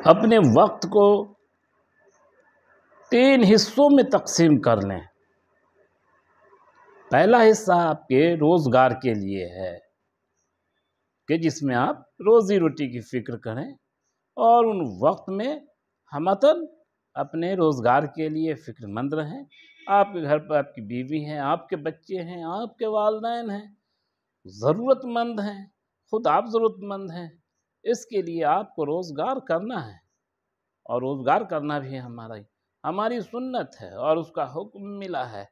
اپنے وقت کو 3 حصوں میں تقسیم کر لیں۔ پہلا حصہ آپ کے روزگار کے لیے ہے کہ جس میں آپ روزی روٹی کی فکر کریں اور ان وقت میں ہمتاً اپنے روزگار کے لیے فکر مند رہیں۔ آپ کے گھر پر آپ کی بیوی ہیں، آپ کے بچے ہیں، آپ کے والدین ہیں، ضرورت مند ہیں، خود آپ ضرورت مند ہیں، اس کے لیے آپ کو روزگار کرنا ہے، اور روزگار کرنا بھی ہماری سنت ہے اور اس کا حکم ملا ہے۔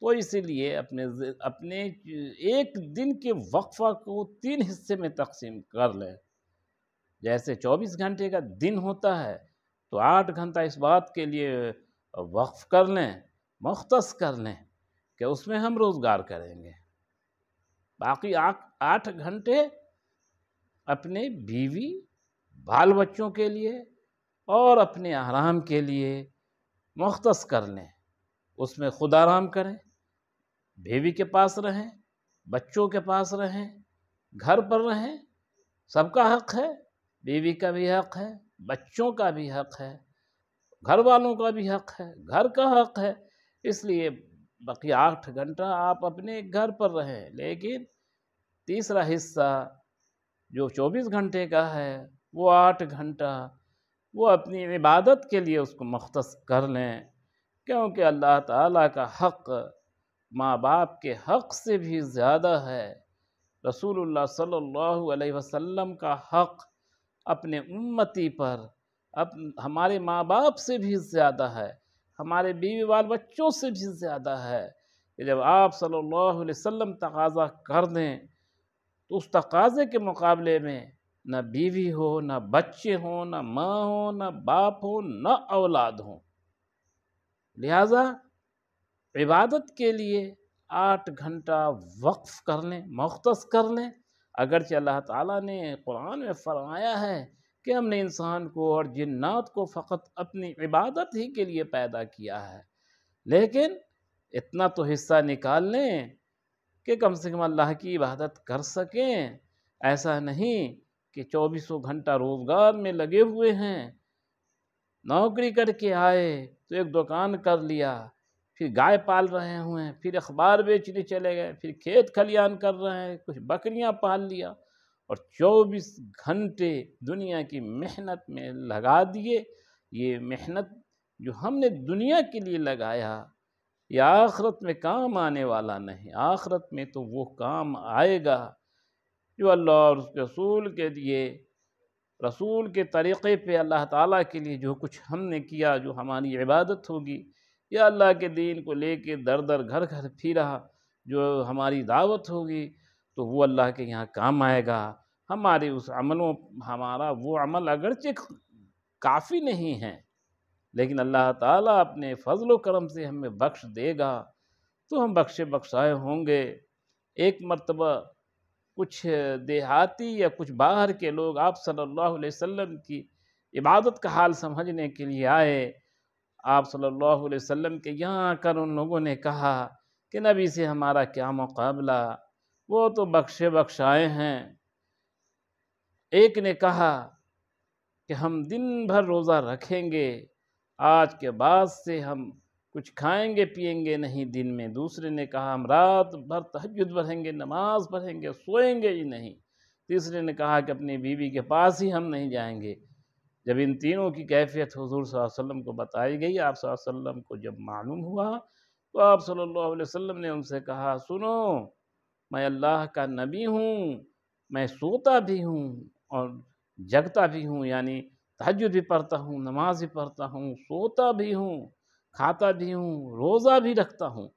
تو اسی لیے اپنے ایک دن کے وقفہ کو 3 حصے میں تقسیم کر لیں۔ جیسے 24 گھنٹے کا دن ہوتا ہے تو 8 گھنٹہ اس بات کے لیے وقف کر لیں، مختص کر لیں کہ اس میں ہم روزگار کریں گے۔ باقی 8 گھنٹے اپنے بیوی، بال بچوں کے لیے اور اپنے آرام کے لیے مختص کر لیں۔ اس میں خود آرام کریں، بیوی کے پاس رہیں، بچوں کے پاس رہیں، گھر پر رہیں۔ سب کا حق ہے، بیوی کا بھی حق ہے، بچوں کا بھی حق ہے، گھر والوں کا بھی حق ہے، گھر کا حق ہے۔ اس لیے باقی 8 گھنٹہ آپ اپنے گھر پر رہیں، لیکن تیسرا حصہ جو 24 گھنٹے کا ہے وہ 8 گھنٹہ وہ اپنی عبادت کے لیے اس کو مختص کر لیں، کیونکہ اللہ تعالیٰ کا حق ماں باپ کے حق سے بھی زیادہ ہے۔ رسول اللہ صلی اللہ علیہ وسلم کا حق اپنے امتی پر ہمارے ماں باپ سے بھی زیادہ ہے، ہمارے بیوی بال بچوں سے بھی زیادہ ہے کہ جب آپ صلی اللہ علیہ وسلم تقاضا کر دیں تو اس تقاضے کے مقابلے میں نہ بیوی ہو، نہ بچے ہوں، نہ ماں ہو، نہ باپ ہو، نہ اولاد ہوں۔ لہذا عبادت کے لیے 8 گھنٹہ وقف کر لیں، مختص کر لیں۔ اگرچہ اللہ تعالیٰ نے قرآن میں فرمایا ہے کہ ہم نے انسان کو اور جنات کو فقط اپنی عبادت ہی کے لیے پیدا کیا ہے، لیکن اتنا تو حصہ نکال لیں کہ کم سے کم اللہ کی عبادت کر سکیں۔ ایسا نہیں کہ 24 گھنٹہ روزگار میں لگے ہوئے ہیں، نوکری کر کے آئے تو ایک دکان کر لیا، پھر گائے پال رہے ہوئے ہیں، پھر اخبار بیچنے چلے گئے، پھر کھیت کھلیان کر رہے ہیں، کچھ بکریاں پال لیا، اور 24 گھنٹے دنیا کی محنت میں لگا دیے۔ یہ محنت جو ہم نے دنیا کے لیے لگایا یہ آخرت میں کام آنے والا نہیں۔ آخرت میں تو وہ کام آئے گا جو اللہ اور اس کے رسول کے لیے، رسول کے طریقے پہ اللہ تعالیٰ کے لیے جو کچھ ہم نے کیا، جو ہماری عبادت ہوگی، یا اللہ کے دین کو لے کے در در گھر گھر پھرا جو ہماری دعوت ہوگی، تو وہ اللہ کے یہاں کام آئے گا۔ ہمارے اس ہمارا وہ عمل اگرچہ کافی نہیں ہے، لیکن اللہ تعالیٰ اپنے فضل و کرم سے ہمیں بخش دے گا تو ہم بخشے بخشائے ہوں گے۔ ایک مرتبہ کچھ دیہاتی یا کچھ باہر کے لوگ آپ صلی اللہ علیہ وسلم کی عبادت کا حال سمجھنے کے لیے آئے۔ آپ صلی اللہ علیہ وسلم کے یہاں آ کر ان لوگوں نے کہا کہ نبی سے ہمارا کیا مقابلہ، وہ تو بخشے بخشائے ہیں۔ ایک نے کہا کہ ہم دن بھر روزہ رکھیں گے، آج کے بعد سے ہم کچھ کھائیں گے پئیں گے نہیں دن میں۔ دوسرے نے کہا ہم رات بھر تہجد پڑھیں گے، نماز پڑھیں گے، سوئیں گے ہی نہیں۔ تیسرے نے کہا کہ اپنی بیوی کے پاس ہی ہم نہیں جائیں گے۔ جب ان تینوں کی کیفیت حضور صلی اللہ علیہ وسلم کو بتائی گئی، آپ صلی اللہ علیہ وسلم کو جب معلوم ہوا تو آپ صلی اللہ علیہ وسلم نے ان سے کہا سنو، میں اللہ کا نبی ہوں، میں سوتا بھی ہوں اور جگتا بھی ہوں، یعنی تہجد بھی پڑھتا ہوں، نماز بھی پڑھتا ہوں، سوتا بھی ہوں، کھاتا بھی ہوں، روزہ بھی رکھتا ہوں،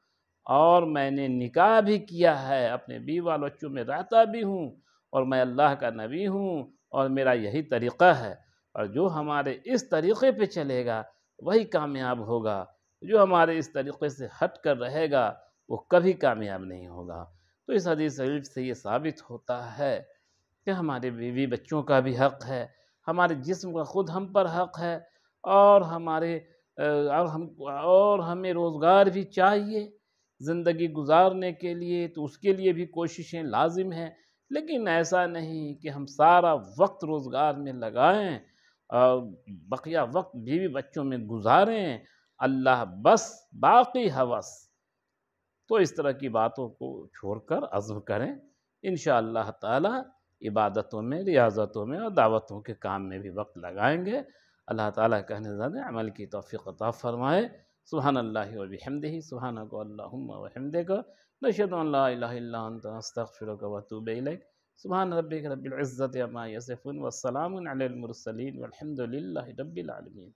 اور میں نے نکاح بھی کیا ہے، اپنے بیوی بال بچوں میں رہتا بھی ہوں، اور میں اللہ کا نبی ہوں اور میرا یہی طریقہ ہے، اور جو ہمارے اس طریقے پہ چلے گا وہی کامیاب ہوگا، جو ہمارے اس طریقے سے ہٹ کر رہے گا وہ کبھی کامیاب نہیں ہوگا۔ تو اس حدیث شریف سے یہ ثابت ہوتا ہے کہ ہمارے بیوی بچوں کا بھی حق ہے، ہمارے جسم کا خود ہم پر حق ہے، اور ہمیں روزگار بھی چاہیے زندگی گزارنے کے لیے، تو اس کے لیے بھی کوششیں لازم ہیں، لیکن ایسا نہیں کہ ہم سارا وقت روزگار میں لگائیں بقیہ وقت بیوی بچوں میں گزاریں، اللہ بس باقی ہوس، تو اس طرح کی باتوں کو چھوڑ کر عزم کریں، انشاءاللہ تعالی عبادتوں میں، ریاضتوں میں اور دعوتوں کے کام میں بھی وقت لگائیں گے۔ اللہ تعالیٰ کہنے زیادہ عمل کی توفیق عطا فرمائے۔ سبحان اللہ و بحمدہ، سبحانک اللہم و بحمدک، نشہد ان لا الہ الا انت، نستغفرک و اتوب الیک۔ سبحان ربک رب العزت عما یصفون، والسلام علی المرسلین، والحمد للہ رب العالمین۔